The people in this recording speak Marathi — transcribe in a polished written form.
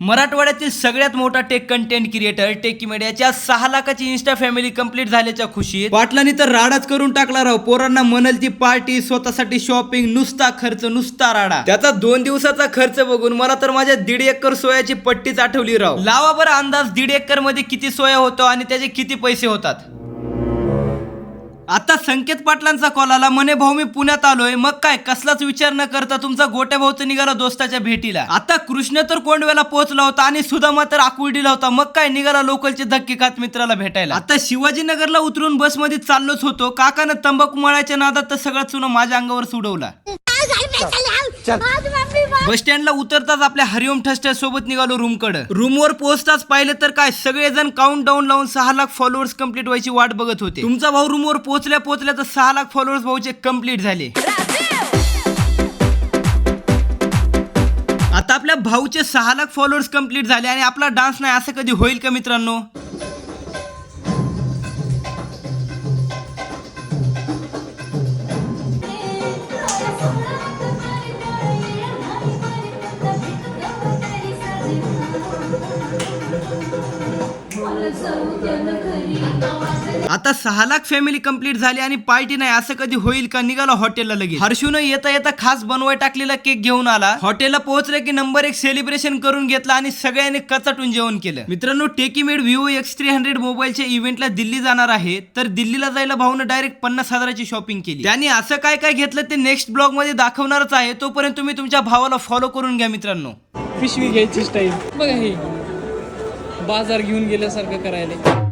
मराठवाड्यातील सगळ्यात मोठा टेक कंटेंट क्रिएटर टेकी मीडियाच्या 6 लाखाची इन्स्टा फॅमिली कंप्लीट झाल्याच्या खुशीत पाटलांनी तर राडाच करून टाकला राव. पोरांना म्हणाल ती पार्टी, स्वतःसाठी शॉपिंग, नुसता खर्च, नुसता राडा. त्याचा 2 दिवसाचा खर्च बघून मला तर माझ्या 1.5 एकर सोयाची पट्टीच आठवली राव. लावा बरं अंदाज 1.5 एकर मध्ये किती सोया होतो आणि त्याचे किती पैसे होतात. आता संकेत पाटलांचा कॉल आला, म्हणे भाऊ मी पुण्यात आलोय. मग काय कसलाच विचार न करता तुमचा गोट्या भाऊचं निघाला दोस्ताच्या भेटीला. आता कृष्ण तर कोंडव्याला पोहोचला होता आणि सुदामा तर आकुर्डीला होता. मग काय निघाला लोकलचे धक्के खात मित्राला भेटायला. आता शिवाजीनगरला उतरून बसमध्ये चाललोच होतो. काकानं तंबाखू मळायच्या नादात तर सगळा चुना माझ्या अंगावर सोडवला. बस स्टँडला उतरताच आपल्या हरिओम ठसट्या सोबत निघालो रूमकडे. रूमवर पोहोचताच पाहिलं तर काय सगळेजण काउंट डाऊन लावून 6 लाख फॉलोअर्स कंप्लीट व्हायची वाट बघत होते. तुमचा भाऊ रूमवर पोहोचल्या तर 6 लाख फॉलोअर्स भाऊचे कंप्लीट झाले. आता आपल्या भाऊचे 6 लाख फॉलोअर्स कंप्लीट झाले आणि आपला डान्स नाही असं कधी होईल का मित्रांनो? आता 6 लाख फॅमिली कंप्लीट झाली आणि पार्टी नाही असं कधी होईल का? निघाला हॉटेलला लगेच. हर्षून येता येता खास बनवाय टाकलेला केक घेऊन आला. हॉटेलला पोहोचले की नंबर 1 सेलिब्रेशन करून घेतला आणि सगळ्यांनी कचाटून जेवण केलं. मित्रांनो, टेकीमेड Vivo X300 मोबाईलच्या इव्हेंटला दिल्ली जाणार आहे. तर दिल्लीला जायला भाऊनं डायरेक्ट 50,000ची शॉपिंग केली. त्यांनी असं काय काय घेतलं ते नेक्स्ट ब्लॉग मध्ये दाखवणारच आहे. तोपर्यंत तुम्ही तुमच्या भावाला फॉलो करून घ्या मित्रांनो. पिशवी घ्यायची स्टाईल बघा, हे बाजार घेऊन गेल्यासारखं करायला.